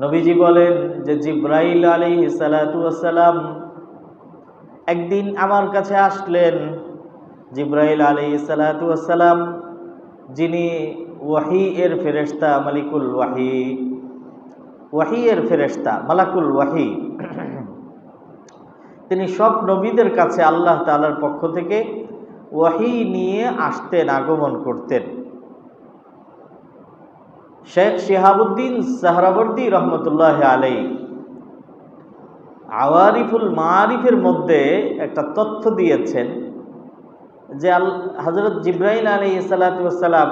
নবীজি বলেন যে জিব্রাইল আলাইহিস সালাতু ওয়াস সালাম একদিন আমার কাছে আসলেন। জিব্রাইল আলাইহিস সালাতু ওয়াস সালাম, যিনি ওয়াহি এর ফেরেশতা, মালিকুল ওয়াহি, ওয়াহি এর ফেরেশতা, মালাকুল ওয়াহি, তিনি সব নবীদের কাছে আল্লাহ তাআলার পক্ষ থেকে ওয়াহি নিয়ে আসতেন, আগমন করতেন। শেখ শিহাবুদ্দিন সাহরাবর্দী রহমতুল্লাহ আলাইহি আওয়ারিফুল মাআরিফের মধ্যে একটা তথ্য দিয়েছেন যে হযরত জিব্রাইল আলাইহিস সালাতু ওয়াস সালাম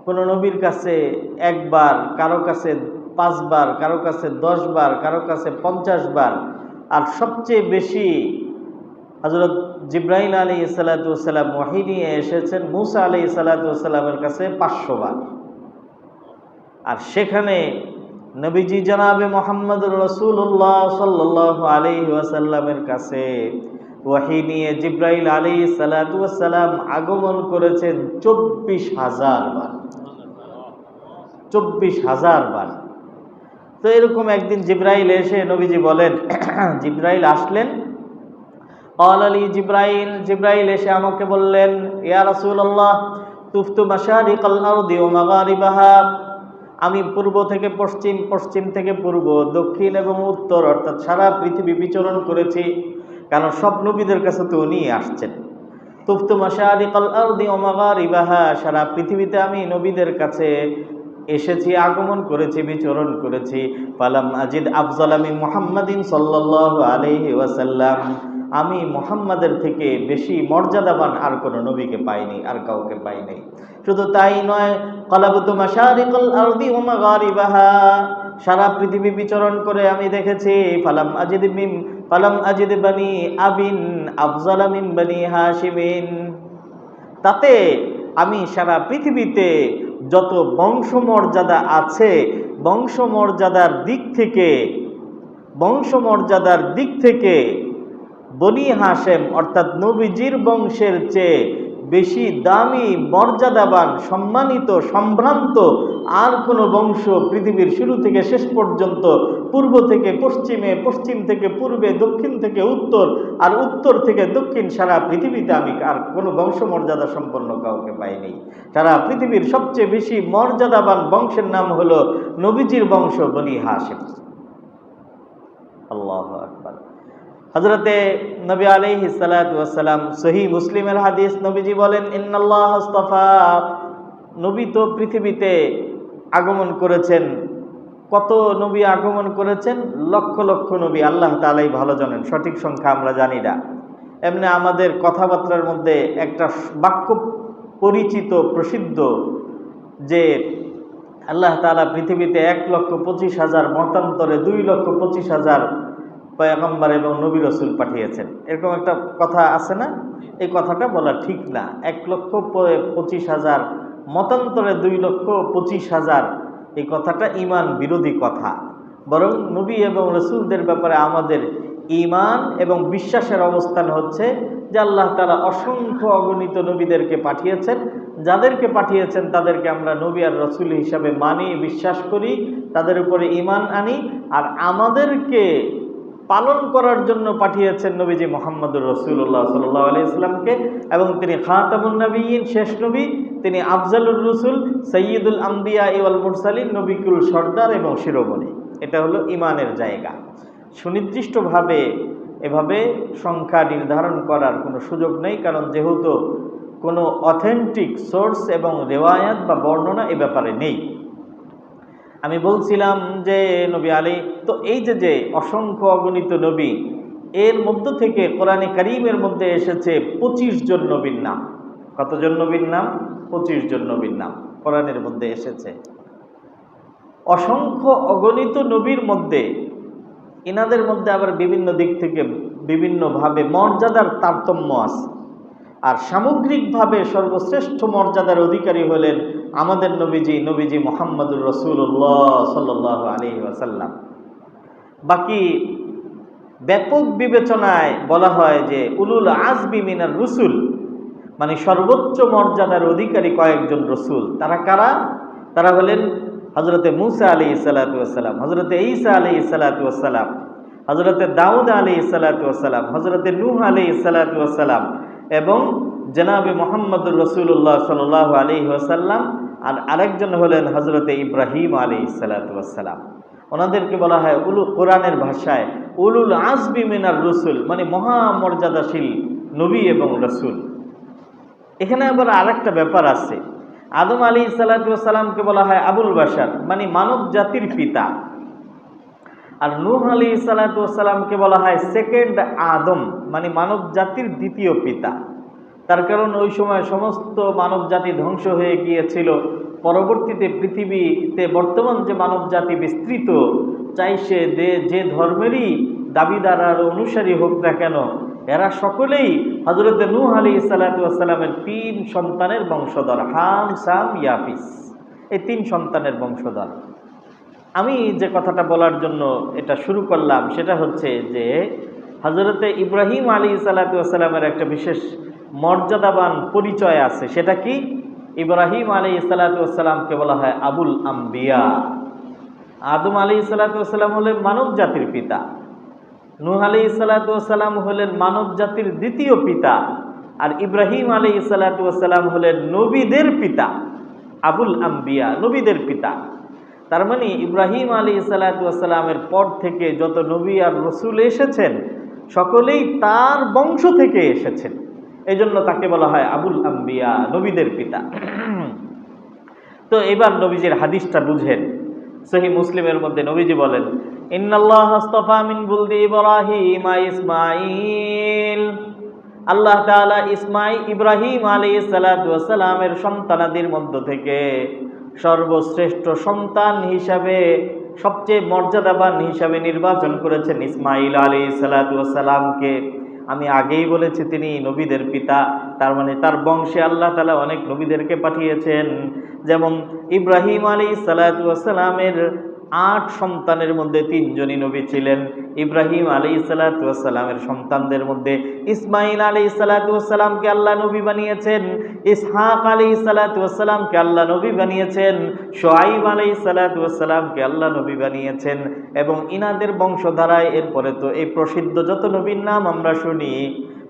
কোনো নবীর কাছে একবার, কারো কাছে 5 বার, কারো কাছে 10 বার, কারো কাছে 50 বার, আর সবচেয়ে বেশি হযরত জিব্রাইল আলাইহিস সালাতু ওয়াস সালাম ওয়াহি নিয়ে এসেছেন মূসা আলাইহিস সালাতু ওয়াস সালামের কাছে 500 বার। আর সেখানে নবীজি জনাবে মুহাম্মদুর রাসূলুল্লাহ সাল্লাল্লাহু আলাইহি ওয়াসাল্লামের কাছে ওয়াহি নিয়ে জিব্রাইল আলাইহিস সালাতু ওয়াস সালাম আগমন করেছেন 24,000 বার। 24,000 বার। তো এরকম একদিন জিব্রাইল এসে, নবীজি বলেন, জিব্রাইল আসলেন, ক্বাল আলী জিব্রাইল, জিব্রাইল এসে আমাকে বললেন, ইয়া রাসূলুল্লাহ তুফতু মাশারিকাল আরদি ওয়া মাগারিবাহা, আমি পূর্ব থেকে পশ্চিম, পশ্চিম থেকে পূর্ব, দক্ষিণ এবং উত্তর, অর্থাৎ সারা পৃথিবী বিচরণ করেছি, কারণ সব নবীদের কাছে তো উনি আসছেন। তুফতু মাশারিকাল আরদি ওয়া মাগারিবাহা, সারা পৃথিবীতে আমি নবীদের কাছে এসেছি, আগমন করেছি, বিচরণ করেছি। ফালাম আজিদ আফজালা মিন মুহাম্মাদিন সাল্লাল্লাহু আলাইহি ওয়াসাল্লাম, আমি মুহাম্মাদের থেকে বেশি মর্যাদাবান আর কোনো নবীকে পাইনি, আর কাউকে পাইনি। শুধু তাই নয়, কালাবতু মাশারিকাল আরদি ওয়া মাগারিবাহা, সারা পৃথিবী বিচরণ করে আমি দেখেছি, ফালাম আজিদ বানি আবিন আফজালা মিন বানি হাশিমিন, তাতে আমি সারা পৃথিবীতে যত বংশমর্যাদা আছে, বংশমর্যাদার দিক থেকে বনি হাশেম অর্থাৎ নবীজির বংশের চেয়ে বেশি দামি, মর্যাদাবান, সম্মানিত, সম্ভ্রান্ত আর কোনো বংশ পৃথিবীর শুরু থেকে শেষ পর্যন্ত, পূর্ব থেকে পশ্চিমে, পশ্চিম থেকে পূর্বে, দক্ষিণ থেকে উত্তর, আর উত্তর থেকে দক্ষিণ, সারা পৃথিবীতে আমি আর কোনো বংশমর্যাদা সম্পন্ন কাউকে পাইনি। সারা পৃথিবীর সবচেয়ে বেশি মর্যাদাবান বংশের নাম হলো নবীজির বংশ, বনি হাশেম। আল্লাহু আকবার। হযরতে নবী আলাইহিস সালাতু ওয়াস সালাম, সহিহ মুসলিমের হাদিস, নবীজি বলেন, ইন্নাল্লাহ আস্তাফা, নবী তো পৃথিবীতে আগমন করেছেন। কত নবী আগমন করেছেন? লক্ষ লক্ষ নবী, আল্লাহ তাআলাই ভালো জানেন, সঠিক সংখ্যা আমরা জানি না। এমনি আমাদের কথাবার্তার মধ্যে একটা বাক্য পরিচিত, প্রসিদ্ধ, যে আল্লাহ তাআলা পৃথিবীতে 1,25,000 মতান্তরে 2,25,000 পয়গম্বর এবং নবী রাসূল পাঠিয়েছেন। এরকম একটা কথা আছে না? এই কথাটা বলা ঠিক না। 1,25,000 মতান্তরে 2,25,000, এই কথাটা ঈমান বিরোধী কথা। বরং নবী এবং রাসূলদের ব্যাপারে আমাদের ঈমান এবং বিশ্বাসের অবস্থান হচ্ছে যে আল্লাহ তাআলা অসংখ্য অগণিত নবীদেরকে পাঠিয়েছেন, যাদেরকে পাঠিয়েছেন তাদেরকে আমরা নবী আর রাসূল হিসাবে মানি, বিশ্বাস করি, তাদের উপরে ঈমান আনি। আর আমাদেরকে পালন করার জন্য পাঠিয়েছেন নবীজি মুহাম্মদুর রাসূলুল্লাহ সাল্লাল্লাহু আলাইহি ওয়াসাল্লামকে, এবং তিনি খাতামুন নবিয়্যিন, শেষ নবী, তিনি আফজালুর রাসূল, সাইয়্যিদুল আম্বিয়া ওয়াল মুরসালিন, নবিকুল সর্দার এবং শিরোমণি। এটা হলো ঈমানের জায়গা। সুনির্দিষ্টভাবে এভাবে সংখ্যা নির্ধারণ করার কোনো সুযোগ নেই, কারণ যেহেতু কোনো অথেন্টিক সোর্স এবং রেওয়ায়াত বা বর্ণনা এ ব্যাপারে নেই। আমি বলছিলাম যে নবী আলী, তো এই যে অসংখ্য অগণিত নবী, এর মধ্য থেকে কোরআনে কারীমের মধ্যে এসেছে 25 জন নবীর নাম। কতজন নবীর নাম? 25 জন নবীর নাম কোরআনের মধ্যে এসেছে। অসংখ্য অগণিত নবীর মধ্যে এনাদের মধ্যে আবার বিভিন্ন দিক থেকে বিভিন্নভাবে মর্যাদার তারতম্য আছে। আর সামগ্রিকভাবে সর্বশ্রেষ্ঠ মর্যাদার অধিকারী হলেন আমাদের নবীজি মুহাম্মদুর রাসূলুল্লাহ সাল্লাল্লাহু আলাইহি ওয়াসাল্লাম। বাকি ব্যাপক বিবেচনায় বলা হয় যে উলুল আজমি মিনার রসুল, মানে সর্বোচ্চ মর্যাদার অধিকারী কয়েকজন রসুল। তারা কারা? তারা হলেন হযরতে মূসা আলাইহিস সালাতু ওয়াস সালাম, হযরতে ঈসা আলাইহিস সালাতু ওয়াস সালাম, হযরতে দাউদ আলাইহিস সালাতু ওয়াস সালাম, হযরতে নূহ আলাইহিস সালাতু ওয়াস সালাম এবং জনাবে মুহাম্মদুর রাসূলুল্লাহ সাল্লাল্লাহু আলাইহি ওয়াসাল্লাম। আর আরেকজন হলেন হযরতে ইব্রাহিম আলাইহিস সালাতু ওয়াস সালাম। ওনাদেরকে বলা হয় কোরআনের ভাষায় উলুল আজমি মিনার রসুল, মানে মহামর্যাদাশীল নবী এবং রসুল। এখানে আবার আরেকটা ব্যাপার আছে। আদম আলাইহিস সালাতু ওয়াস সালামকে বলা হয় আবুল বাশার, মানে মানব জাতির পিতা। আর নূহ আলাইহিস সালাতু ওয়াস সালামকে বলা হয় সেকেন্ড আদম, মানে মানব জাতির দ্বিতীয় পিতা। তার কারণ ওই সময় সমস্ত মানব জাতি ধ্বংস হয়ে গিয়েছিল। পরবর্তীতে পৃথিবীতে বর্তমান যে মানব জাতি বিস্তৃত, চাই সে যে ধর্মেরই দাবিদার আর অনুসারী হোক না কেন, এরা সকলেই হযরত নূহ আলাইহিস সালাতু ওয়াস সালামের 3 সন্তানের বংশধর, হাম, সাম, ইয়াফিস। এই 3 সন্তানের বংশধর। আমি যে কথাটা বলার জন্য এটা শুরু করলাম সেটা হচ্ছে যে হযরতে ইব্রাহিম আলাইহিস সালাতু ওয়াস সালামের একটা বিশেষ মর্যাদাবান পরিচয় আছে। সেটা কি? ইব্রাহিম আলাইহিস সালাতু ওয়াস সালামকে বলা হয় আবুল আম্বিয়া। আদম আলাইহিস সালাতু ওয়াস সালাম হলেন মানব জাতির পিতা, নূহ আলাইহিস সালাতু ওয়াস সালাম হলেন মানব জাতির দ্বিতীয় পিতা, আর ইব্রাহিম আলাইহিস সালাতু ওয়াস সালাম হলেন নবীদের পিতা। আবুল আম্বিয়া, নবীদের পিতা। তার মানে ইব্রাহিম আলাইহিস সালাতু ওয়াস সালামের পর থেকে যত নবী আর রাসূল এসেছেন সকলেই তার বংশ থেকে এসেছেন। এই জন্য তাকে বলা হয় আবুল আম্বিয়া, নবীদের পিতা। তো এবার নবীজির হাদিসটা বুঝেন। সহিহ মুসলিমের মধ্যে নবীজি বলেন, ইন্নাল্লাহ আসতাফা মিন বুলদি ইব্রাহিম ইসমাঈল। আল্লাহ তাআলা ইব্রাহিম আলাইহিস সালাতু ওয়াস সালামের সন্তানাদির মধ্য থেকে সর্বশ্রেষ্ঠ সন্তান হিসাবে, সবচেয়ে মর্যাদাবান হিসাবে নির্বাচন করেছেন ইসমাঈল আলাইহিস সালাতু ওয়াস সালামকে। আমি আগেই বলেছি তিনি নবীদের পিতা, তার মানে তার বংশে আল্লাহ তাআলা অনেক নবীদেরকে পাঠিয়েছেন। যেমন ইব্রাহিম আলাইহিস সালাতু ওয়াস সালামের 8 সন্তানের মধ্যে 3 জনই নবী ছিলেন। ইব্রাহিম আলাইহিস সালাতু ওয়াস সালামের সন্তানদের মধ্যে ইসমাঈল আলাইহিস সালাতু ওয়াস সালামকে আল্লাহ নবী বানিয়েছেন, ইসহাক আলাইহিস সালাতু ওয়াস সালামকে আল্লাহ নবী বানিয়েছেন, শুআইব আলাইহিস সালাতু ওয়াস সালামকে আল্লাহ নবী বানিয়েছেন। এবং ইনাদের বংশধারায় এরপরে তো এই প্রসিদ্ধ যত নবীর নাম আমরা শুনি,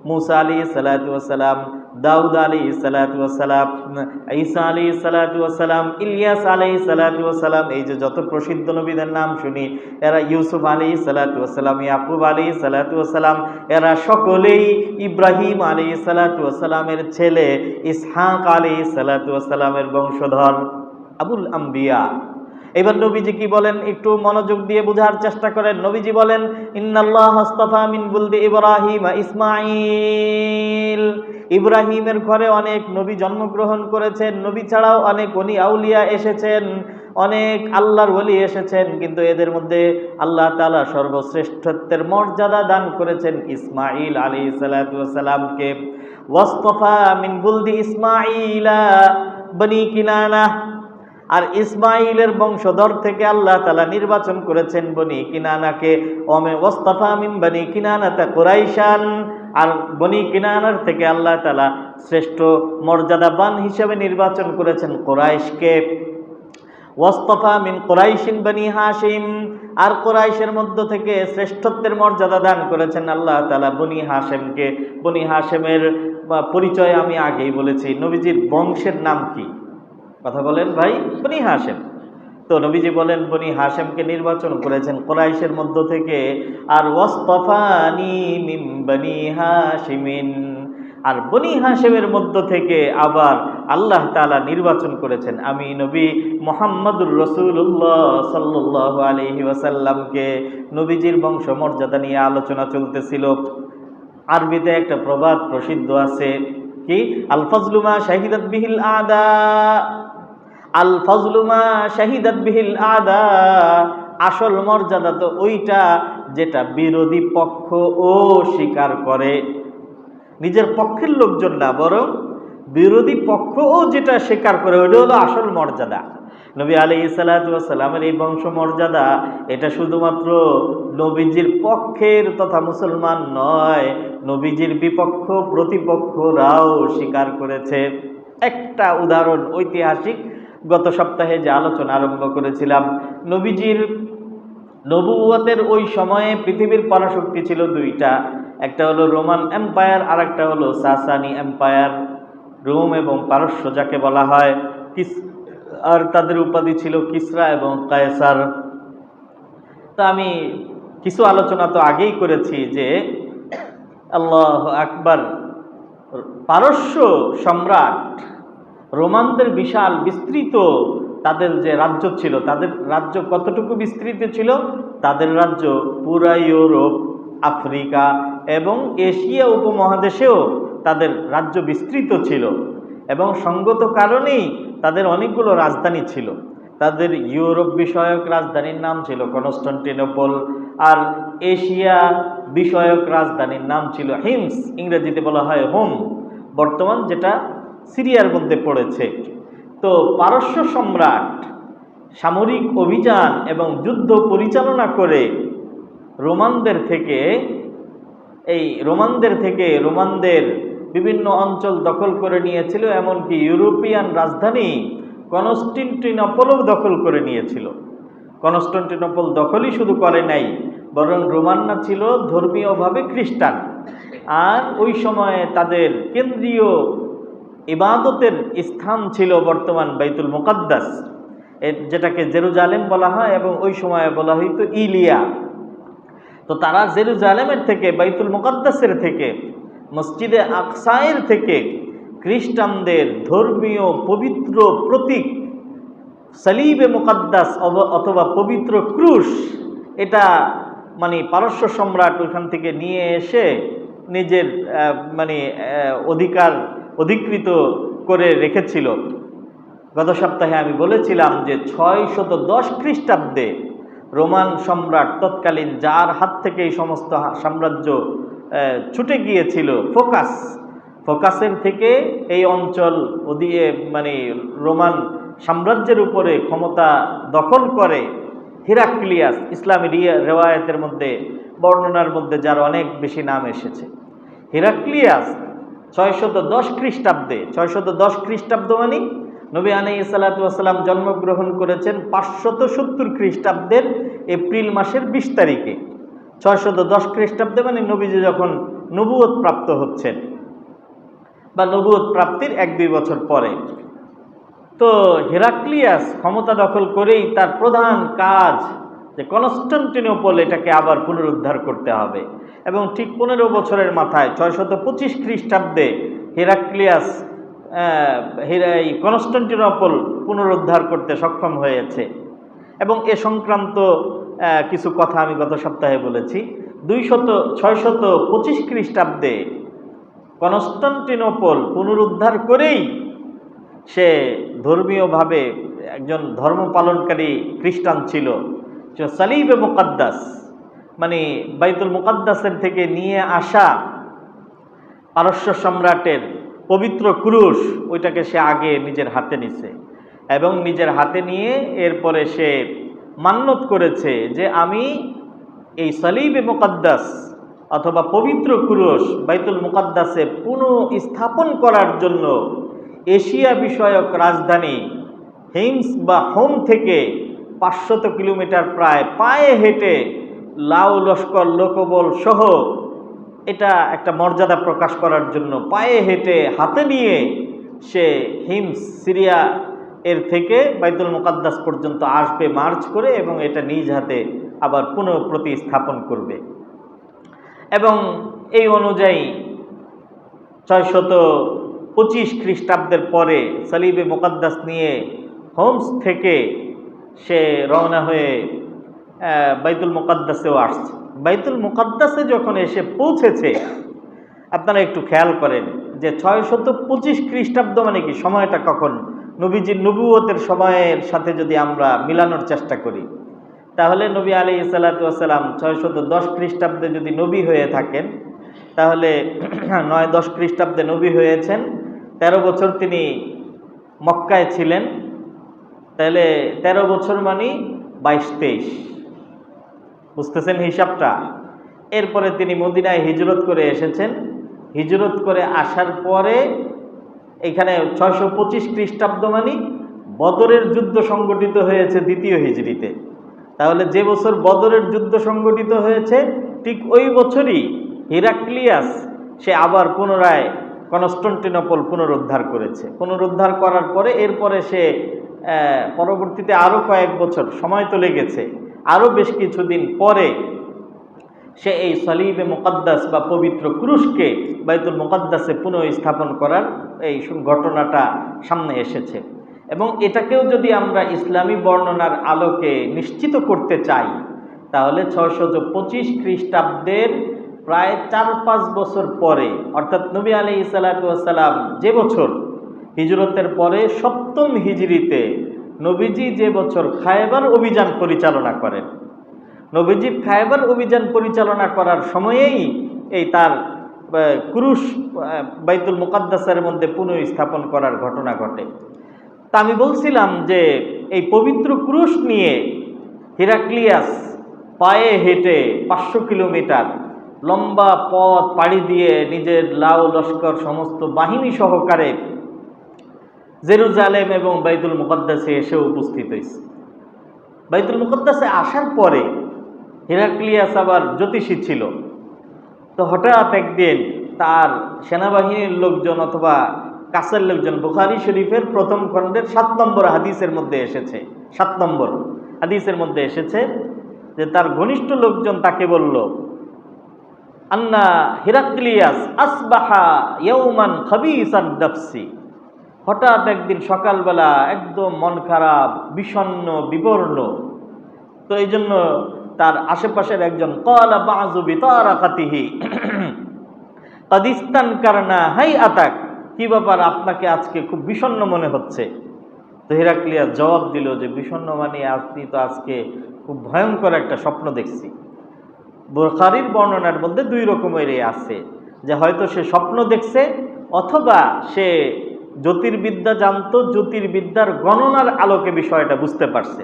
মূসা আলাইহিস সালাতু ওয়াস সালাম, দাউদ আলাইহিস সালাতু ওয়াস সালাম, ঈসা আলাইহিস সালাতু ওয়াস সালাম, ইলিয়াস আলাইহিস সালাতু ওয়াস সালাম, এই যে যত প্রসিদ্ধ নবীদের নাম শুনি, এরা ইউসুফ আলাইহিস সালাতু ওয়াস সালাম, ইয়াকুব আলাইহিস সালাতু ওয়াস সালাম, এরা সকলেই ইব্রাহিম আলাইহিস সালাতু ওয়াস সালামের ছেলে ইসহাক আলাইহিস সালাতু ওয়াস সালামের বংশধর, আবুল আম্বিয়া। এবার নবীজি কি বলেন একটু মনোযোগ দিয়ে বোঝার চেষ্টা করেন। নবীজি বলেন, ইন্নাল্লাহ আসতাফা মিন বুলদি ইব্রাহিম ইসমাঈল। ইব্রাহিমের ঘরে অনেক নবী জন্মগ্রহণ করেছেন, নবী ছাড়াও অনেক ওলি আউলিয়া এসেছেন, অনেক আল্লাহর ওলি এসেছেন, কিন্তু এদের মধ্যে আল্লাহ তাআলা সর্বশ্রেষ্ঠত্বের মর্যাদা দান করেছেন ইসমাঈল আলাইহিস সালাতু ওয়াস সালামকে। ওয়াসতাফা মিন বুলদি ইসমাঈলা বনি কিনানা। আর ইসমাইলের বংশধর থেকে আল্লাহ তাআলা নির্বাচন করেছেন বনি কিনানাকে। ওয়াসতাফা মিন বনি কিনানাতা কুরাইশান। আর বনি কিনানার থেকে আল্লাহ তাআলা শ্রেষ্ঠ মর্যাদাবান হিসেবে নির্বাচন করেছেন কুরাইশকে। ওয়াসতাফা মিন কুরাইশিন বনি হাশিম। আর কুরাইশের মধ্য থেকে শ্রেষ্ঠত্বের মর্যাদা দান করেছেন আল্লাহ তাআলা বনি হাশিমকে। বনি হাশিমের পরিচয় আমি আগেই বলেছি। নবীজির বংশের নাম কি? কথা বলেন ভাই। বনি হাশিম। তো নবীজি বলেন বনি হাশিমকে নির্বাচন করেছেন কুরাইশের মধ্য থেকে। আর ওয়াসতাফানি মিন বনি হাশিমিন। আর বনি হাশিমের মধ্য থেকে আবার আল্লাহ তাআলা নির্বাচন করেছেন আমি নবী মুহাম্মদুর রাসূলুল্লাহ সাল্লাল্লাহু আলাইহি ওয়াসাল্লামকে। নবীজির বংশ মর্যাদা নিয়ে আলোচনা চলতেছিল। আরবিতে একটা প্রবাদ প্রসিদ্ধ আছে, কি? আল ফাজলু মা শাহিদাত বিহিল আদা। আল ফাজলু মা শাহিদাত বিহিল আদা। আসল মর্যাদা তো ওইটা যেটা বিরোধী পক্ষ ও স্বীকার করে। নিজের পক্ষের লোকজন না, বরং বিরোধী পক্ষ ও যেটা স্বীকার করে, ওইটা হলো আসল মর্যাদা। নবী আলাইহিস সালাতু ওয়াস সালামের এই বংশ মর্যাদা এটা শুধুমাত্র নবীজির পক্ষের তথা মুসলমান নয়, নবীজির বিপক্ষ প্রতিপক্ষরাও স্বীকার করেছে। একটা উদাহরণ ঐতিহাসিক গত সপ্তাহে যে আলোচনা আরম্ভ করেছিলাম, নবীজির নবুয়তের ওই সময়ে পৃথিবীর পরাশক্তি ছিল দুইটা, একটা হলো রোমান এম্পায়ার আর একটা হলো সাসানি এম্পায়ার, রোম এবং পারস্য যাকে বলা হয়, আর তাদের উপাধি ছিল কিসরা এবং কায়সার। তো আমি কিছু আলোচনা তো আগেই করেছি যে আল্লাহ আকবার, পারস্য সম্রাট রোমানদের বিশাল বিস্তৃত তাদের যে রাজ্য ছিল, তাদের রাজ্য কতটুকু বিস্তৃত ছিল? তাদের রাজ্য পুরা ইউরোপ, আফ্রিকা এবং এশিয়া উপমহাদেশেও তাদের রাজ্য বিস্তৃত ছিল, এবং সঙ্গত কারণেই তাদের অনেকগুলো রাজধানী ছিল। তাদের ইউরোপ বিষয়ক রাজধানীর নাম ছিল কনস্টান্টিনোপল, আর এশিয়া বিষয়ক রাজধানীর নাম ছিল হিমস, ইংরেজিতে বলা হয় হোম, বর্তমান যেটা সিরিয়ার মধ্যে পড়েছে। তো পারস্য সম্রাট সামরিক অভিযান এবং যুদ্ধ পরিচালনা করে রোমানদের রোমানদের বিভিন্ন অঞ্চল দখল করে নিয়েছিল, এমনকি ইউরোপিয়ান রাজধানী কনস্টান্টিনোপলও দখল করে নিয়েছিল। কনস্টান্টিনোপল দখলই শুধু করে নাই, বরং রোমানরা ছিল ধর্মীয়ভাবে খ্রিস্টান, আর ওই সময়ে তাদের কেন্দ্রীয় ইবাদতের স্থান ছিল বর্তমান বাইতুল মুকাদ্দাস, যেটাকে জেরুজালেম বলা হয়, এবং ওই সময়ে বলা হইতো ইলিয়া। তো তারা জেরুজালেমের থেকে, বাইতুল মুকাদ্দাসের থেকে, মসজিদে আকসায়ের থেকে খ্রিস্টানদের ধর্মীয় পবিত্র প্রতীক সালিবে মুকাদ্দাস অথবা পবিত্র ক্রুশ, এটা পারস্য সম্রাট ওইখান থেকে নিয়ে এসে নিজের অধিকৃত করে রেখেছিল। গত সপ্তাহে আমি বলেছিলাম যে 610 খ্রিস্টাব্দে রোমান সম্রাট তৎকালীন, যার হাত থেকে এই সমস্ত সাম্রাজ্য ছুটে গিয়েছিল, ফোকাসের থেকে এই অঞ্চল রোমান সাম্রাজ্যের উপরে ক্ষমতা দখল করে হিরাক্লিয়াস, ইসলামী রেওয়ায়েতের মধ্যে, বর্ণনার মধ্যে যার অনেক বেশি নাম এসেছে। হিরাক্লিয়াস 610 খ্রিস্টাব্দে, 610 খ্রিস্টাব্দ নবী আলাইহিস সালাতু ওয়াস সালাম জন্মগ্রহণ করেছেন 570 খ্রিস্টাব্দের এপ্রিল মাসের 20 তারিখে। 610 খ্রিস্টাব্দে নবীজি যখন নবুয়ত প্রাপ্ত হচ্ছেন, বা নবুয়ত প্রাপ্তির 1-2 বছর পরে। তো হিরাক্লিয়াস ক্ষমতা দখল করেই তার প্রধান কাজ যে কনস্টান্টিনোপল এটাকে আবার পুনরুদ্ধার করতে হবে, এবং ঠিক 15 বছরের মাথায় 625 খ্রিস্টাব্দে হিরাক্লিয়াস এই কনস্টান্টিনোপল পুনরুদ্ধার করতে সক্ষম হয়েছে। এবং এ সংক্রান্ত কিছু কথা আমি গত সপ্তাহে বলেছি। 625 খ্রিস্টাব্দে কনস্টান্টিনোপল পুনরুদ্ধার করেই সে ধর্মীয়ভাবে একজন ধর্ম পালনকারী খ্রিস্টান ছিল। সালিবে মুকাদ্দাস বাইতুল মুকাদ্দাসের থেকে নিয়ে আসা পারস্য সম্রাটের পবিত্র ক্রুশ, ওইটাকে সে আগে নিজের হাতে নিছে, এবং নিজের হাতে নিয়ে এরপরে সে মান্যত করেছে যে আমি এই সালিবে মুকাদ্দাস অথবা পবিত্র ক্রুশ বাইতুল মুকাদ্দাসে পুনঃস্থাপন করার জন্য এশিয়া বিষয়ক রাজধানী হিমস বা হোম থেকে 500 কিলোমিটার প্রায় পায়ে হেঁটে, লাউ লস্কর লোকবল সহ, এটা একটা মর্যাদা প্রকাশ করার জন্য পায়ে হেঁটে হাতে নিয়ে সে হিমস সিরিয়া এর থেকে বাইতুল মুকাদ্দাস পর্যন্ত আসবে মার্চ করে, এবং এটা নিজ হাতে আবার পুনঃপ্রতিস্থাপন করবে। এবং এই অনুযায়ী 625 খ্রিস্টাব্দের পরে সালিবে মুকাদ্দাস নিয়ে হোমস থেকে সে রওনা হয়ে বাইতুল মুকাদ্দাসেও আসছে। বাইতুল মুকাদ্দাসে যখন এসে পৌঁছেছে, আপনারা একটু খেয়াল করেন যে 625 খ্রিস্টাব্দ কি সময়টা কখন? নবীজির নবুয়তের সময়ের সাথে যদি আমরা মিলানোর চেষ্টা করি, তাহলে নবী আলাইহিস সালাতু ওয়াস সালাম 610 খ্রিস্টাব্দে যদি নবী হয়ে থাকেন, তাহলে 9-10 খ্রিস্টাব্দে নবী হয়েছেন, 13 বছর তিনি মক্কায় ছিলেন, তাহলে 13 বছর 22-23, বুঝতেছেন হিসাবটা? এরপরে তিনি মদিনায় হিজরত করে এসেছেন। হিজরত করে আসার পরে এখানে 625 খ্রিস্টাব্দ বদরের যুদ্ধ সংগঠিত হয়েছে ২য় হিজরিতে। তাহলে যে বছর বদরের যুদ্ধ সংগঠিত হয়েছে ঠিক ওই বছরই হিরাক্লিয়াস সে আবার পুনরায় কনস্টান্টিনোপল পুনরুদ্ধার করেছে। পুনরুদ্ধার করার পরে এরপরে সে পরবর্তীতে আরও কয়েক বছর সময় তো লেগেছে, আরও বেশ কিছুদিন পরে সে এই সলিবে মুকদ্দাস বা পবিত্র ক্রুশকে বাইতুল মুকদ্দাসে পুনঃস্থাপন করার এই ঘটনাটা সামনে এসেছে। এবং এটাকেও যদি আমরা ইসলামী বর্ণনার আলোকে নিশ্চিত করতে চাই তাহলে ৬২৫ খ্রিস্টাব্দের প্রায় ৪-৫ বছর পরে, অর্থাৎ নবী আলাইহিস সালাতু ওয়াস সালাম যে বছর হিজরতের পরে ৭ম হিজরিতে নবীজি যে বছর খায়বার অভিযান পরিচালনা করেন, নবীজি খায়বার অভিযান পরিচালনা করার সময়েই এই তার ক্রুশ বাইতুল মুকদ্দাসের মধ্যে পুনঃস্থাপন করার ঘটনা ঘটে। তা আমি বলছিলাম যে এই পবিত্র ক্রুশ নিয়ে হিরাক্লিয়াস পায়ে হেঁটে ৫০০ কিলোমিটার লম্বা পথ পাড়ি দিয়ে নিজের লাউ লস্কর সমস্ত বাহিনী সহকারে জেরুজালেম এবং বাইতুল মুকদ্দাসে এসে উপস্থিত হয়েছে। বাইতুল মুকদ্দাসে আসার পরে হিরাক্লিয়াস আবার জ্যোতিষী ছিল। তো হঠাৎ একদিন তার সেনাবাহিনীর লোকজন অথবা কাছের লোকজন, বুখারী শরীফের প্রথম খণ্ডের ৭ নম্বর হাদিসের মধ্যে এসেছে, ৭ নম্বর হাদিসের মধ্যে এসেছে যে তার ঘনিষ্ঠ লোকজন তাকে বলল, আন্না হিরাক্লিয়াস আসবাহা ইয়াউমান খাবিসান নাফসি, হঠাৎ একদিন সকালবেলা একদম মন খারাপ, বিষণ্ণ, বিবর্ণ। তো এই জন্য তার আশেপাশের একজন ক্বালা বাযু বিতারাকাতিহি ক্বাদ ইস্তানকারনা হাইআতাক, কি ব্যাপার, আপনাকে আজকে খুব বিষণ্ণ মনে হচ্ছে। তো হিরাক্লিয়াস জবাব দিল যে বিষণ্ণ মানে আপনি তো আজকে খুব ভয়ঙ্কর একটা স্বপ্ন দেখছি। বুখারীর বর্ণনার মধ্যে 2 রকমের আছে, যে হয়তো সে স্বপ্ন দেখছে অথবা সে জ্যোতির্বিদ্যা জানতো, জ্যোতির্বিদ্যার গণনার আলোকে বিষয়টা বুঝতে পারছে।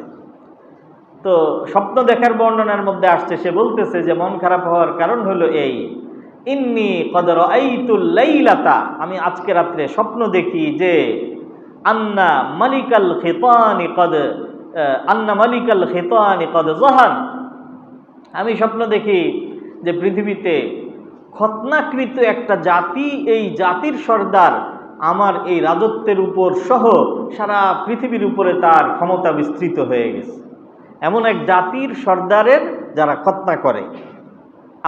তো স্বপ্ন দেখার বর্ণনার মধ্যে আসছে, সে বলতেছে যে মন খারাপ হওয়ার কারণ হলো এই, ইন্নী ক্বাদ রাআইতুল লাইলাতা, আমি আজকে রাত্রে স্বপ্ন দেখি যে আন্না মালিকাল খিতানি ক্বাদ যাহার, আমি স্বপ্ন দেখি যে পৃথিবীতে খতনাকৃত একটা জাতি, এই জাতির সর্দার আমার এই রাজত্বের উপর সহ সারা পৃথিবীর উপরে তার ক্ষমতা বিস্তৃত হয়ে গেছে। এমন এক জাতির সর্দারের যারা খতনা করে,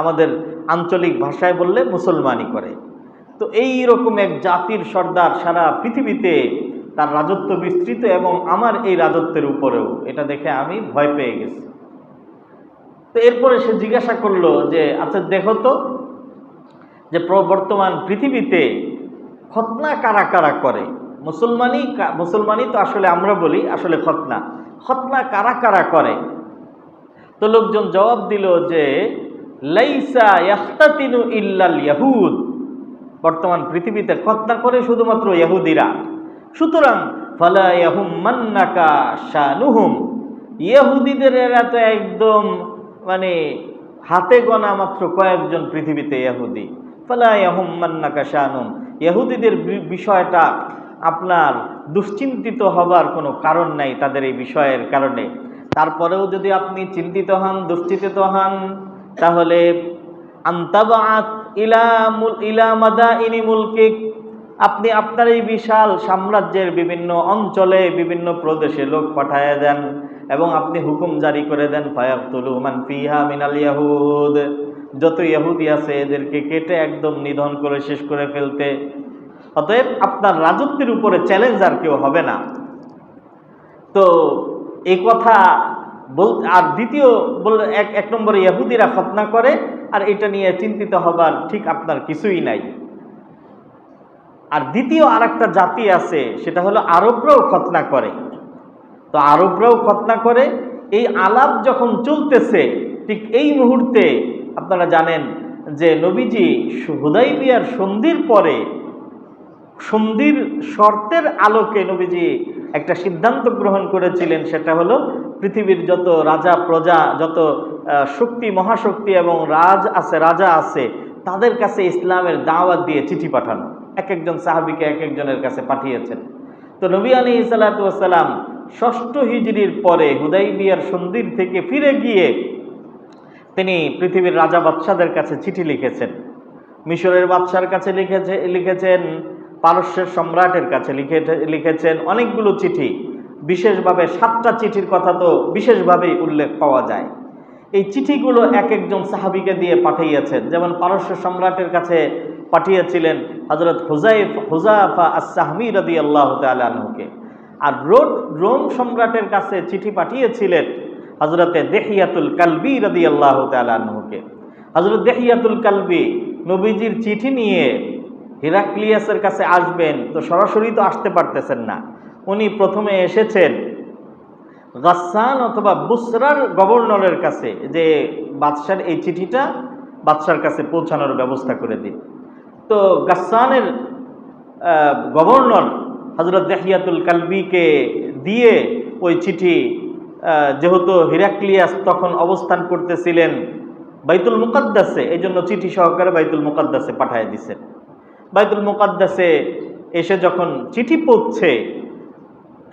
আমাদের আঞ্চলিক ভাষায় বললে মুসলমানি করে, তো এই রকম এক জাতির সর্দার সারা পৃথিবীতে তার রাজত্ব বিস্তৃত এবং আমার এই রাজত্বের উপরেও, এটা দেখে আমি ভয় পেয়ে গেছি। তো এরপরে সে জিজ্ঞাসা করলো যে আচ্ছা দেখো তো যে বর্তমান পৃথিবীতে খতনা কারা কারা করে, মুসলমানি তো আসলে আমরা বলি, আসলে খতনা কারা কারা করে। তো লোকজন জবাব দিল যে লাইসা ইয়াখতাতিনু ইল্লাল ইয়াহুদ, বর্তমান পৃথিবীতে খতনা করে শুধুমাত্র ইহুদিরা, সুতরাং ফালা ইয়াহুম্মান্নাকা শানুহুম, ইহুদিদের এরা তো একদম মানে হাতে গোনা মাত্র কয়েকজন পৃথিবীতে ইহুদি, ফালা ইয়াহুম্মান্নাকা শানুহুম, ইহুদিদের বিষয়টা আপনার দুশ্চিন্তিত হবার কোনো কারণ নাই তাদের এই বিষয়ের কারণে। তারপরেও যদি আপনি চিন্তিত হন, দুশ্চিন্তিত হন, তাহলে আনতাবাত ইলা মাদাইনি মুলকিক, আপনি আপনার এই বিশাল সাম্রাজ্যের বিভিন্ন অঞ্চলে বিভিন্ন প্রদেশে লোক পাঠায়া দেন এবং আপনি হুকুম জারি করে দেন ফায়াকতুলু মান ফিহা মিনাল ইয়াহুদ, যত ইহুদি আছে এদেরকে কেটে একদম নিধন করে শেষ করে ফেলতে। অতএব আপনার রাজত্বের উপরে চ্যালেঞ্জ আর কেউ হবে না। তো এই কথা বলতে, আর দ্বিতীয় বলল এক নম্বরে ইহুদিরা খতনা করে, আর এটা নিয়ে চিন্তিত হবার ঠিক আপনার কিছুই নাই। আর দ্বিতীয় আরেকটা জাতি আছে, সেটা হলো আরবরাও খতনা করে। তো আরবরাও খতনা করে, এই আলাপ যখন চলতেছে ঠিক এই মুহূর্তে আপনারা জানেন যে নবীজি হুদাইবিয়ার সন্ধির পরে সন্ধির শর্তের আলোকে নবীজি একটা সিদ্ধান্ত গ্রহণ করেছিলেন, সেটা হলো পৃথিবীর যত রাজা প্রজা, যত শক্তি মহাশক্তি এবং রাজা আছে তাদের কাছে ইসলামের দাওয়াত দিয়ে চিঠি পাঠানো। এক একজন সাহাবীকে এক একজনের কাছে পাঠিয়েছেন। তো নবী আলাইহিস সালাতু ওয়াস সালাম ৬ষ্ঠ হিজরির পরে হুদাইবিয়ার সন্ধির থেকে ফিরে গিয়ে তিনি পৃথিবীর রাজা বাদশাদের কাছে চিঠি লিখেছেন। মিশরের বাদশার কাছে লিখেছেন, পারস্যের সম্রাটের কাছে লিখেছেন অনেকগুলো চিঠি। বিশেষভাবে 7টা চিঠির কথা তো বিশেষভাবেই উল্লেখ পাওয়া যায়। এই চিঠিগুলো এক একজন সাহাবীকে দিয়ে পাঠিয়েছেন। যেমন পারস্য সম্রাটের কাছে পাঠিয়েছিলেন হযরত হুযাফা আস-সাহমী রাদিয়াল্লাহু তাআলা আনহুকে। আর রোম সম্রাটের কাছে চিঠি পাঠিয়েছিলেন হযরতে দিহইয়াতুল কালবী রাদিয়াল্লাহু তাআলা আনহুকে। হযরত দিহইয়াতুল কালবী নবীজির চিঠি নিয়ে হিরাক্লিয়াসের কাছে আসবেন, তো সরাসরি তো আসতে পারতেছেন না। উনি প্রথমে এসেছেন গাসসান অথবা বুসরার গভর্নরের কাছে, যে বাদশার এই চিঠিটা বাদশার কাছে পৌঁছানোর ব্যবস্থা করে দিন। তো গাসসানের গভর্নর হযরত দিহইয়াতুল কালবীকে দিয়ে ওই চিঠি, যেহেতু হিরাক্লিয়াস তখন অবস্থান করতেছিলেন বাইতুল মুকাদ্দাসে, এই জন্য চিঠি সহকারে বাইতুল মুকাদ্দাসে পাঠিয়ে দিয়েছেন। বাইতুল মুকাদ্দাসে এসে যখন চিঠি পৌঁছে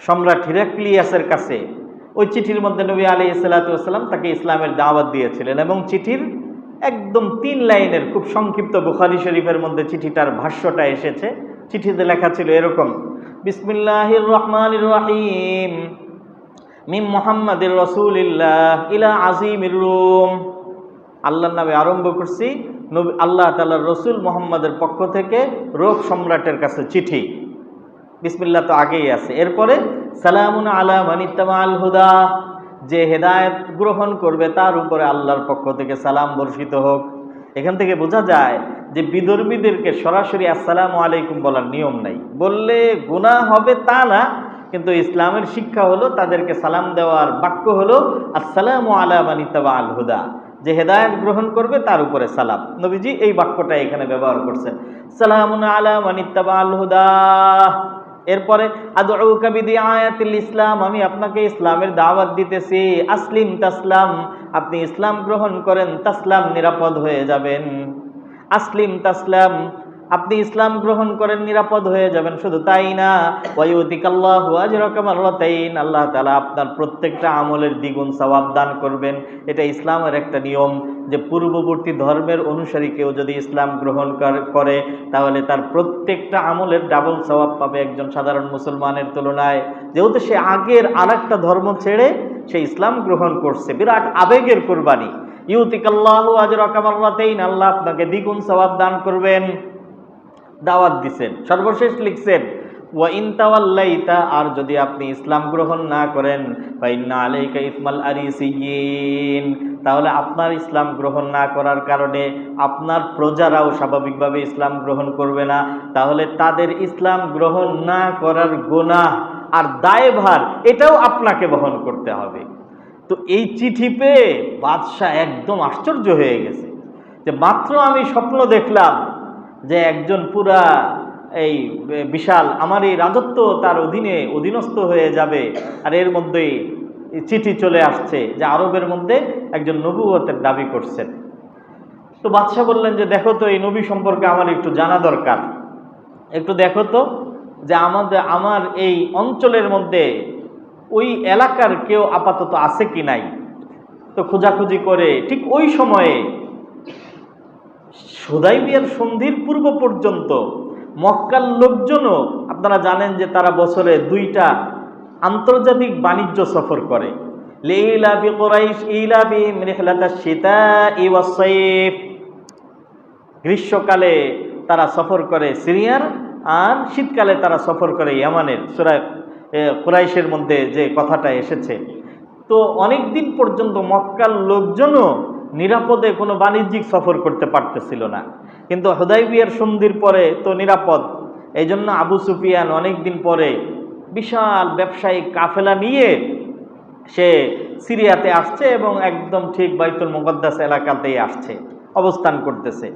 সম্রাট হিরাক্লিয়াসের কাছে, ওই চিঠির মধ্যে নবী আলাইহিস সালাতু ওয়াস সালাম তাকে ইসলামের দাওয়াত দিয়েছিলেন এবং চিঠির একদম 3 লাইনের খুব সংক্ষিপ্ত, বুখারী শরীফের মধ্যে চিঠিটার ভাষ্যটা এসেছে। চিঠিতে লেখা ছিল এরকম: বিসমিল্লাহির রহমানির রহিম, মিন মুহাম্মাদির রাসূলিল্লাহ ইলা আজিমির রুম। আল্লাহর নামে আরম্ভ করছি, আল্লাহ তাআলার রাসূল মুহাম্মাদের পক্ষ থেকে রোম সম্রাটের কাছে চিঠি। বিসমিল্লাহ তো আগেই আছে। এরপরে সালামুন আলা মান ইত্তাবাআল হুদা, যে হেদায়েত গ্রহণ করবে তার উপরে আল্লাহর পক্ষ থেকে সালাম বর্ষিত হোক। এখান থেকে বোঝা যায় যে বিধর্মীদেরকে সরাসরি আসসালামু আলাইকুম বলার নিয়ম নাই, বললে গুনাহ হবে তা না, কিন্তু ইসলামের শিক্ষা হলো তাদেরকে সালাম দেওয়ার বাক্য হলো আসসালামু আলা মান ইত্তাবাআল হুদা, যে হেদায়েত গ্রহণ করবে তার উপরে সালাম। নবীজি এই বাক্যটা এখানে ব্যবহার করছেন, সালামুন আলা মান ইত্তাবাআল হুদা। এরপরে আদউকা বিদিআয়াতিল ইসলাম, আমি আপনাকে ইসলামের দাওয়াত দিতেছি। আসলিম তাসলাম, আপনি ইসলাম গ্রহণ করেন, তাসলাম নিরাপদ হয়ে যাবেন। আসলিম তাসলাম, আপনি ইসলাম গ্রহণ করেন, নিরাপদ হয়ে যাবেন। শুধু তাই না, ওয়ায়ুতিকাল্লাহু আজরাকা মাররাতাইন, আল্লাহ তাআলা আপনার প্রত্যেকটা আমলের দ্বিগুণ সওয়াব দান করবেন। এটা ইসলামের একটা নিয়ম যে পূর্ববর্তী ধর্মের অনুসারী কেউ যদি ইসলাম গ্রহণ করে তাহলে তার প্রত্যেকটা আমলের ডাবল সওয়াব পাবে একজন সাধারণ মুসলমানের তুলনায়। যেহেতু সে আগের আরেকটা ধর্ম ছেড়ে সে ইসলাম গ্রহণ করছে, বিরাট আবেগের কুরবানি। ইউতিকাল্লাহু আজরাকা মাররাতাইন, আল্লাহ আপনাকে দ্বিগুণ সওয়াব দান করবেন। দাওয়াত দিছেন। সর্বশেষ লিখছেন ওয়া ইন তাওয়াল্লাইতা, আর যদি আপনি ইসলাম গ্রহণ না করেন, ফাইন্না আলাইকা ইসমাল আরিসিয়িন, তাহলে আপনার ইসলাম গ্রহণ না করার কারণে আপনার প্রজারাও স্বাভাবিকভাবে ইসলাম গ্রহণ করবে না, তাহলে তাদের ইসলাম গ্রহণ না করার গুনাহ আর দায়ভার এটাও আপনাকে বহন করতে হবে। তো এই চিঠি পেয়ে বাদশাহ একদম আশ্চর্য হয়ে গেছে যে মাত্র আমি স্বপ্ন দেখলাম যে একজন পুরা এই বিশাল আমার এই রাজত্ব তার অধীনস্থ হয়ে যাবে, আর এর মধ্যেই চিঠি চলে আসছে যে আরবের মধ্যে একজন নবুয়তের দাবি করছেন। তো বাদশাহ বললেন যে দেখো তো এই নবী সম্পর্কে আমার একটু জানা দরকার, একটু দেখো তো যে আমার এই অঞ্চলের মধ্যে ওই এলাকার কেউ আপাতত আছে কি নাই। তো খোঁজাখুঁজি করে ঠিক ওই সময়ে হুদায়বিয়ার সন্ধির পূর্ব পর্যন্ত মক্কার লোকজনও, আপনারা জানেন যে তারা বছরে 2টা আন্তর্জাতিক বাণিজ্য সফর করে, লিইলাফি কুরাইশ ইলাফিহিম রিহলাতাশ শিতাই ওয়াস সাইফ, গ্রীষ্মকালে তারা সফর করে সিরিয়ার, আর শীতকালে তারা সফর করে ইয়ামানের। সূরা কুরাইশের মধ্যে যে কথাটা এসেছে। তো অনেক দিন পর্যন্ত মক্কার লোকজনও নিরাপদে কোনো বাণিজ্যিক সফর করতে পারতেছিল না, কিন্তু হুদায়বিয়ার সন্ধির পরে তো নিরাপদ। এই জন্য আবু সুফিয়ান অনেক দিন পরে বিশাল ব্যবসায়িক কাফেলা নিয়ে সে সিরিয়াতে আসছে এবং একদম ঠিক বাইতুল মুকাদ্দাস এলাকাতেই আসছে, অবস্থান করতেছে।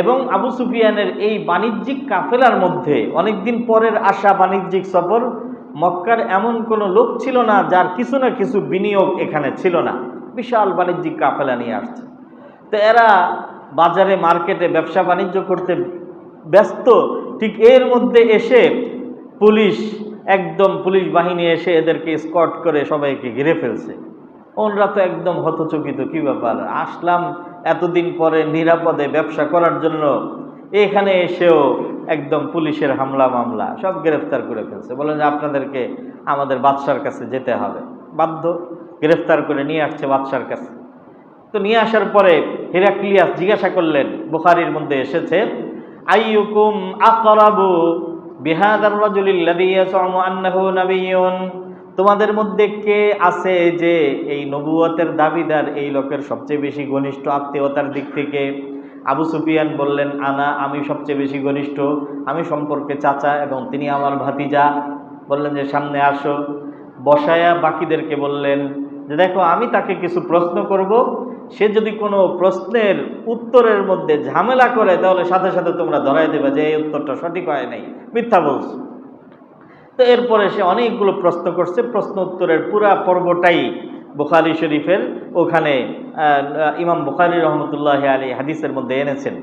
এবং আবু সুফিয়ানের এই বাণিজ্যিক কাফেলার মধ্যে অনেক দিন পরের আসা বাণিজ্যিক সফর, মক্কার এমন কোনো লোক ছিল না যার কিছু না কিছু বিনিয়োগ এখানে ছিল না, বিশাল বাণিজ্যিক কাফেলা নিয়ে আসছে। তো এরা বাজারে মার্কেটে ব্যবসা বাণিজ্য করতে ব্যস্ত, ঠিক এর মধ্যে এসে পুলিশ একদম পুলিশ বাহিনী এসে এদেরকে স্কট করে সবাইকে ঘিরে ফেলছে। ওনরা তো একদম হতচকিত, কি ব্যাপার, আসলাম এতদিন পরে নিরাপদে ব্যবসা করার জন্য, এখানে এসেও একদম পুলিশের হামলা মামলা, সব গ্রেফতার করে ফেলছে। বলেন যে আপনাদেরকে আমাদের বাদশার কাছে যেতে হবে, বাধ্য গ্রেফতার করে নিয়ে আসছে বাদশার কাছে। তো নিয়ে আসার পরে হেরাক্লিয়াস জিজ্ঞাসা করলেন, বুখারীর মধ্যে এসেছে, আইয়ুকুম আকরাবু বিহাদার রাজুলিল্লাযী ইয়াসউমু আন্নাহু নাবিয়্যুন, তোমাদের মধ্যে কে আছে যে এই নবুয়তের দাবিদার এই লোকের সবচেয়ে বেশি ঘনিষ্ঠ আত্মীয়তার দিক থেকে? আবু সুফিয়ান বললেন, আমি সবচেয়ে বেশি ঘনিষ্ঠ, আমি সম্পর্কে চাচা এবং তিনি আমার ভাতিজা। বললেন যে সামনে আসো। বসায়া বাকিদেরকে বললেন যে দেখো, আমি তাকে কিছু প্রশ্ন করব, সে যদি কোনো প্রশ্নের উত্তরের মধ্যে ঝামেলা করে তাহলে সাথে সাথে তোমরা ধরাই দেবে যে এই উত্তরটা সঠিক হয় নাই, মিথ্যা বলছো। তো এরপরে সে অনেকগুলো প্রশ্ন করছে, প্রশ্ন উত্তরের পুরা পর্বটাই বুখারী শরীফের ওখানে ইমাম বুখারী রহমতুল্লাহি আলাইহি হাদিসের মধ্যে এনেছেন।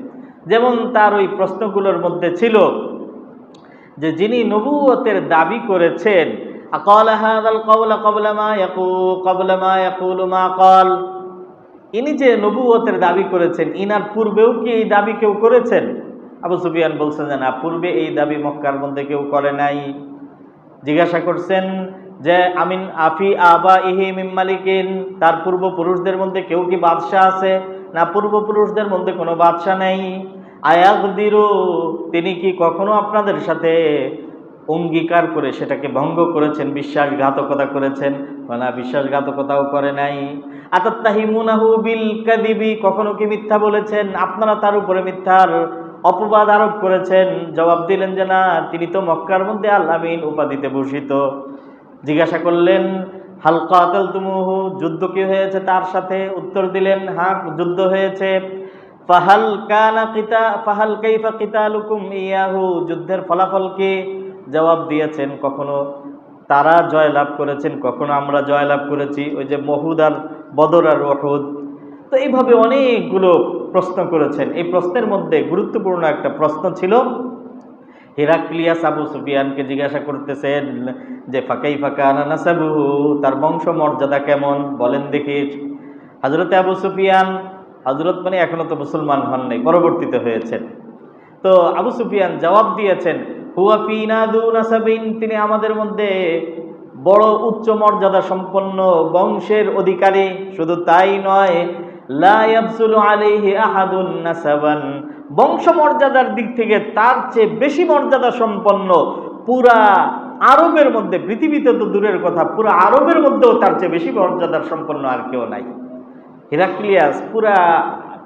যেমন তার ওই প্রশ্নগুলোর মধ্যে ছিল যে যিনি নবুয়তের দাবি করেছেন, আকালা হাযাল কওলা ক্বাবলা মা ইয়াকুলু মা ক্বাল, ইনি যে নবুয়তের দাবি করেছেন, ইনার পূর্বেও কি এই দাবি কেউ করেছেন? আবু সুফিয়ান বলছেন যে না, পূর্বে এই দাবি মক্কার মধ্যে কেউ করে নাই। জিজ্ঞাসা করছেন যে আমিন আফি আবা ইহি মিন মালিকিন, তার পূর্বপুরুষদের মধ্যে কেউ কি বাদশাহ আছে? না, পূর্বপুরুষদের মধ্যে কোনো বাদশাহ নেই। আয়াগদিরু, তিনি কি কখনো আপনাদের সাথে অঙ্গীকার করে সেটাকে ভঙ্গ করেছেন, বিশ্বাসঘাতকতা করেছেন? না, বিশ্বাসঘাতকতাও করে নাই। আতাত্তাহিমুনাহু বিল কাযিবি, কখনো কি মিথ্যা বলেছেন? আপনারা তার উপরে মিথ্যার অপবাদ আরোপ করেছেন? জবাব দিলেন যে না, তিনি তো মক্কার মধ্যে আল আমিন উপাধিতে ভূষিত। জিজ্ঞাসা করলেন হাল কাতালতুমুহু, যুদ্ধ কি হয়েছে তার সাথে? উত্তর দিলেন হ্যাঁ, যুদ্ধ হয়েছে। ফাহাল কাইফা কিতালুকুম ইয়াহু, যুদ্ধের ফলাফল কি? জবাব দিয়েছেন কখনো তারা জয়লাভ করেছেন, কখনো আমরা জয়লাভ করেছি, ওই যে মহুদ আর বদর আর উহুদ। তো এইভাবে অনেকগুলো প্রশ্ন করেছেন। এই প্রশ্নের মধ্যে গুরুত্বপূর্ণ একটা প্রশ্ন ছিল, হেরাক্লিয়াস আবু সুফিয়ানকে জিজ্ঞাসা করতেছেন যে ফাকাইফা কানা নাসাবুহু, তার বংশ মর্যাদা কেমন বলেন দেখি। হযরতে আবু সুফিয়ান, হযরত মানে এখনো তো মুসলমান হন নাই, পরবর্তীতে হয়েছেন। তো আবু সুফিয়ান জবাব দিয়েছেন হুয়া ফিনা দু নাসাবিন, তিনি আমাদের মধ্যে বড় উচ্চ মর্যাদা সম্পন্ন বংশের অধিকারী। শুধু তাই নয়, লা ইয়াবসুলু আলাইহি আহাদুন নাসাবান, বংশ মর্যাদার দিক থেকে তার চেয়ে বেশি মর্যাদা সম্পন্ন পুরা আরবের মধ্যে, পৃথিবীতে তো দূরের কথা, পুরা আরবের মধ্যেও তার চেয়ে বেশি মর্যাদার সম্পন্ন আর কেউ নাই। হেরাক্লিয়াস পুরা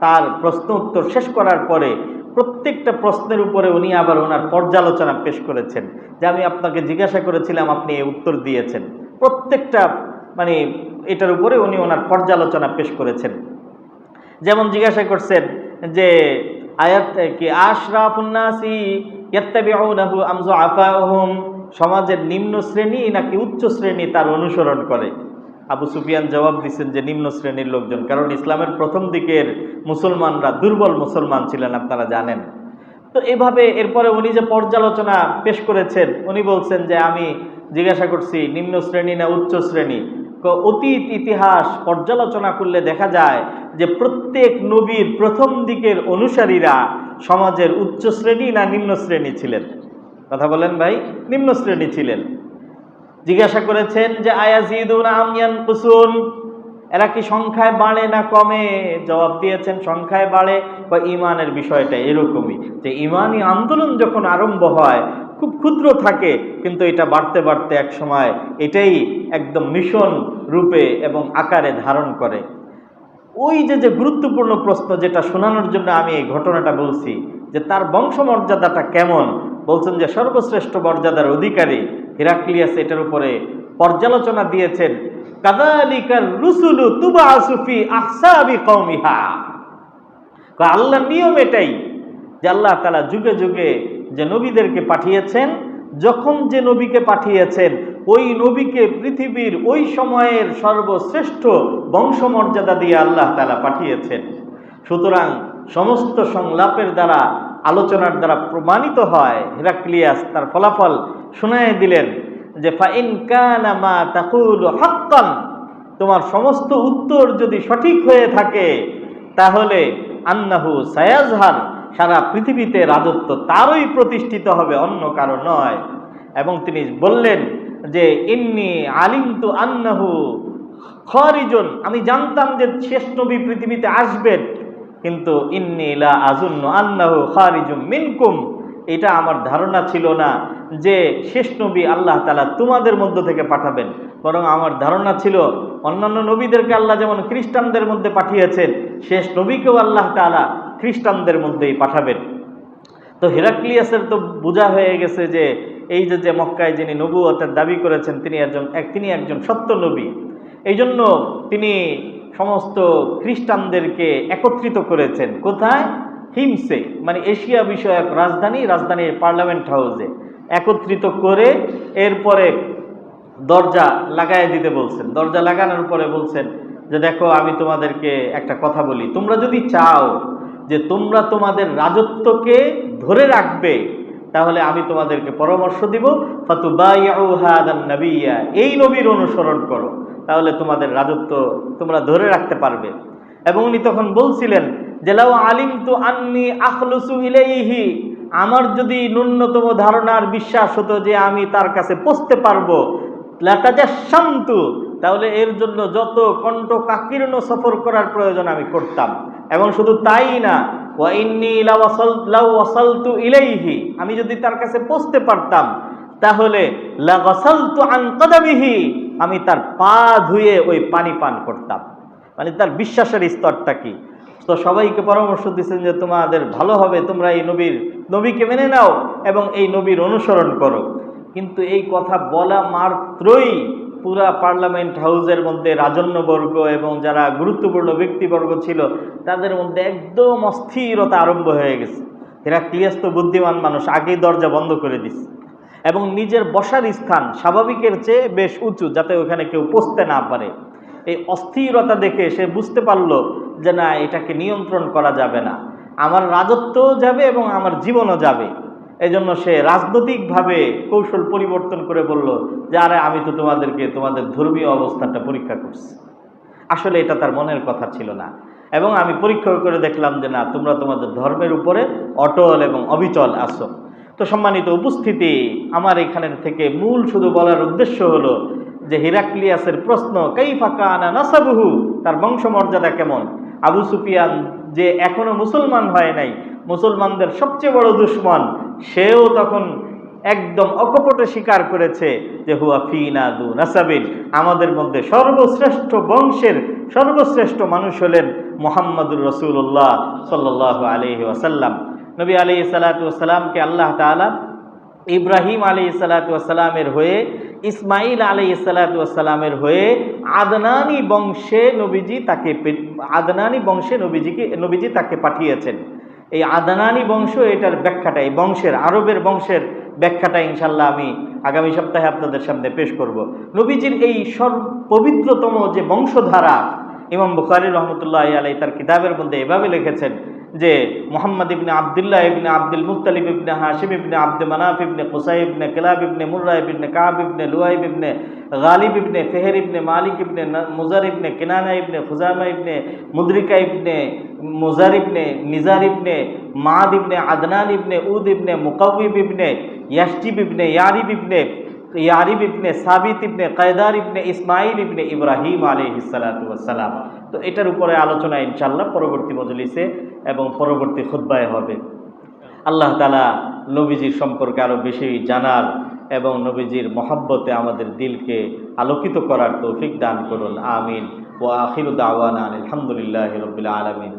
তার প্রশ্ন উত্তর শেষ করার পরে প্রত্যেকটা প্রশ্নের উপরে উনি আবার ওনার পর্যালোচনা পেশ করেছেন, যে আমি আপনাকে জিজ্ঞাসা করেছিলাম, আপনি এই উত্তর দিয়েছেন। প্রত্যেকটা মানে এটার উপরে উনি ওনার পর্যালোচনা পেশ করেছেন। যেমন জিজ্ঞাসা করছেন যে আয়াত কি আশরাফুন নাসি ইয়াত্তাবিউনাহু আম যুআফাউহুম, সমাজের নিম্ন শ্রেণী নাকি উচ্চ শ্রেণী তার অনুসরণ করে? আবু সুফিয়ান জবাব দিচ্ছেন যে নিম্ন শ্রেণীর লোকজন, কারণ ইসলামের প্রথম দিকের মুসলমানরা দুর্বল মুসলমান ছিলেন, আপনারা জানেন। তো এভাবে এরপরে উনি যে পর্যালোচনা পেশ করেছেন, উনি বলছেন যে আমি জিজ্ঞাসা করছি নিম্ন শ্রেণী না উচ্চ শ্রেণী। অতীত ইতিহাস পর্যালোচনা করলে দেখা যায় যে প্রত্যেক নবীর প্রথম দিকের অনুসারীরা সমাজের উচ্চ শ্রেণী না নিম্ন শ্রেণী ছিলেন? কথা বলেন ভাই, নিম্ন শ্রেণী ছিলেন। জিজ্ঞাসা করেছেন যে আয়াজিদুনা আম ইয়ানকুসুন, এরা কি সংখ্যায় বাড়ে না কমে? জবাব দিয়েছেন সংখ্যায় বাড়ে। বা ইমানের বিষয়টা এরকমই, যে ইমানি আন্দোলন যখন আরম্ভ হয় খুব ক্ষুদ্র থাকে, কিন্তু এটা বাড়তে বাড়তে এক সময় এটাই একদম মিশন রূপে এবং আকারে ধারণ করে। ওই যে গুরুত্বপূর্ণ প্রশ্ন যেটা শোনানোর জন্য আমি এই ঘটনাটা বলছি, যে তার বংশমর্যাদাটা কেমন, বলছেন যে সর্বশ্রেষ্ঠ মর্যাদার অধিকারী। হেরাক্লিয়াস এটার উপরে পর্যালোচনা দিয়েছেন, কাযালিকার রুসুলু তুবআসু ফি আহসাবি কওমিহা, আল্লাহর নিয়ম এটাই যে আল্লাহ তাআলা যুগে যুগে যে নবীদেরকে পাঠিয়েছেন, যখন যে নবীকে পাঠিয়েছেন ওই নবীকে পৃথিবীর ওই সময়ের সর্বশ্রেষ্ঠ বংশমর্যাদা দিয়ে আল্লাহ তাআলা পাঠিয়েছেন। সুতরাং সমস্ত সংলাপের দ্বারা, আলোচনার দ্বারা প্রমাণিত হয়, হেরাক্লিয়াস তার ফলাফল শুনায় দিলেন যে ফাইন কানা মা তাকুলু হাক্কান, তোমার সমস্ত উত্তর যদি সঠিক হয়ে থাকে তাহলে আন্নাহু সায়াজহার, সারা পৃথিবীতে রাজত্ব তারই প্রতিষ্ঠিত হবে, অন্য কারো নয়। এবং তিনি বললেন যে ইন্নী আলিমতু আন্নাহু খারিজুন, আমি জানতাম যে শেষ নবী পৃথিবীতে আসবেন, কিন্তু ইন্নী লা আযুন্নু আন্নাহু খারিজুম মিনকুম, এটা আমার ধারণা ছিল না যে শেষ নবী আল্লাহ তাআলা তোমাদের মধ্য থেকে পাঠাবেন, বরং আমার ধারণা ছিল অন্যান্য নবীদেরকে আল্লাহ যেমন খ্রিস্টানদের মধ্যে পাঠিয়েছেন, শেষ নবীকেও আল্লাহ তাআলা খ্রিস্টানদের মধ্যেই পাঠাবেন। তো হেরাক্লিয়াসের তো বোঝা হয়ে গেছে যে এই যে মক্কায় যিনি নবুয়তের দাবি করেছেন তিনি একজন সত্য নবী। এই জন্য তিনি সমস্ত খ্রিস্টানদেরকে একত্রিত করেছেন। কোথায়? হিমসে, মানে এশিয়া বিষয়ক রাজধানীর পার্লামেন্ট হাউসে একত্রিত করে এরপরে দরজা লাগাই দিতে বলছেন। দরজা লাগানোর পরে বলছেন যে দেখো, আমি তোমাদেরকে একটা কথা বলি, তোমরা যদি চাও যে তোমরা তোমাদের রাজত্বকে ধরে রাখবে, তাহলে আমি তোমাদেরকে পরামর্শ দিব, ফাতুবাইউ হাদান নাবিয়্যা, এই নবীর অনুসরণ করো, তাহলে তোমাদের রাজত্ব তোমরা ধরে রাখতে পারবে। এবং উনি তখন বলছিলেন যে লাউ আলিমতু আন্নী আখলুসু ইলাইহি, আমার যদি ন্যূনতম ধারণার বিশ্বাস হতো যে আমি তার কাছে পৌঁছতে পারবো, লাতাজাশামতু, তাহলে এর জন্য যত কণ্ঠকাকীর্ণ সফর করার প্রয়োজন আমি করতাম। এবং শুধু তাই না, ওয়া ইন্নী লাউ ওয়াসালতু ইলাইহি, আমি যদি তার কাছে পৌঁছতে পারতাম তাহলে লাগাসালতু আন কাদামিহি, আমি তার পা ধুয়ে ওই পানি পান করতাম। মানে তার বিশ্বাসের স্তরটা কি। তো সবাইকে পরামর্শ দিচ্ছেন যে তোমাদের ভালো হবে, তোমরা এই নবীকে মেনে নাও এবং এই নবীর অনুসরণ করো। কিন্তু এই কথা বলা মাত্রই পুরা পার্লামেন্ট হাউসের মধ্যে রাজন্যবর্গ এবং যারা গুরুত্বপূর্ণ ব্যক্তিবর্গ ছিল তাদের মধ্যে একদম অস্থিরতা আরম্ভ হয়ে গেছে। হেরাক্লিয়াস তো বুদ্ধিমান মানুষ, আগেই দরজা বন্ধ করে দিচ্ছে এবং নিজের বসার স্থান স্বাভাবিকের চেয়ে বেশ উঁচু, যাতে ওখানে কেউ পৌঁছতে না পারে। এই অস্থিরতা দেখে সে বুঝতে পারলো যে না, এটাকে নিয়ন্ত্রণ করা যাবে না, আমার রাজত্বও যাবে এবং আমার জীবনও যাবে। এই জন্য সে রাজনৈতিকভাবে কৌশল পরিবর্তন করে বলল যে আরে, আমি তো তোমাদের ধর্মীয় অবস্থানটা পরীক্ষা করছি। আসলে এটা তার মনের কথা ছিল না, এবং আমি পরীক্ষা করে দেখলাম যে না, তোমরা তোমাদের ধর্মের উপরে অটল এবং অবিচল আছো। তো সম্মানিত উপস্থিতি, আমার এখানের থেকে মূল শুধু বলার উদ্দেশ্য হলো যে হিরাক্লিয়াসের প্রশ্ন, কাইফা কানা নাসাবুহু, তার বংশমর্যাদা কেমন। আবু সুফিয়ান যে এখনো মুসলমান হয় নাই, মুসলমানদের সবচেয়ে বড় দুশমন, সেও তখন একদম অকপটে স্বীকার করেছে যে হুয়া ফিনা দু নাসাবিন, আমাদের মধ্যে সর্বশ্রেষ্ঠ বংশের সর্বশ্রেষ্ঠ মানুষ হলেন মুহাম্মদুর রাসূলুল্লাহ সাল্লাল্লাহু আলাইহি ওয়াসাল্লাম। নবী আলাইহিস সালাতু ওয়াসসালামকে আল্লাহ তাআলা ইব্রাহিম আলাইহিস সালাতু ওয়াসসালামের হয়ে, ইসমাইল আলাইহিস সালাতু ওয়াসসালামের হয়ে আদনানি বংশে নবীজি তাকে পাঠিয়েছেন। এই আদনানি বংশ, এটার ব্যাখ্যাটা, এই বংশের, আরবের বংশের ব্যাখ্যাটা ইনশাল্লাহ আমি আগামী সপ্তাহে আপনাদের সামনে পেশ করব। নবীজির এই পবিত্রতম যে বংশধারা, ইমাম বুখারী রহমতুল্লাহ আলাইহি তার কিতাবের মধ্যে এভাবে লিখেছেন যে মুহাম্মদ ইবনে আবদুল্লাহ ইবনে আব্দুল মুত্তালিব ইবনে হাশিম ইবনে আব্দ মানাফ ইবনে কুসাই ইবনে কিলাব ইবনে মুররা ইবনে কাব ইবনে লুয়াইব ইবনে গালিব ইবনে ফেহের ইবনে মালিক ইবনে মুজার ইবনে কিনানা ইবনে খুজামা ইবনে মুদরিকা ইবনে মুজার ইবনে নিজার ইবনে মাদ ইবনে আদনান ইবনে উদ ইবনে মুকাউবিব ইবনে ইয়াশটিব ইবনে ইয়ারিব ইবনে সাবিত ইবনে কায়দার ইবনে ইসমাইল ইবনে ইব্রাহিম আলাইহিস সালাতু ওয়াসসালাম। তো এটার উপরে আলোচনা ইনশাআল্লাহ পরবর্তী মজলিসে এবং পরবর্তী খুতবায় হবে। আল্লাহ তাআলা নবীজির সম্পর্কে আরও বেশি জানার এবং নবীজির মহব্বতে আমাদের দিলকে আলোকিত করার তৌফিক দান করুন। আমিন। ওয়া আখিরু দাওয়ানা আলহামদুলিল্লাহি রাব্বিল আলামিন।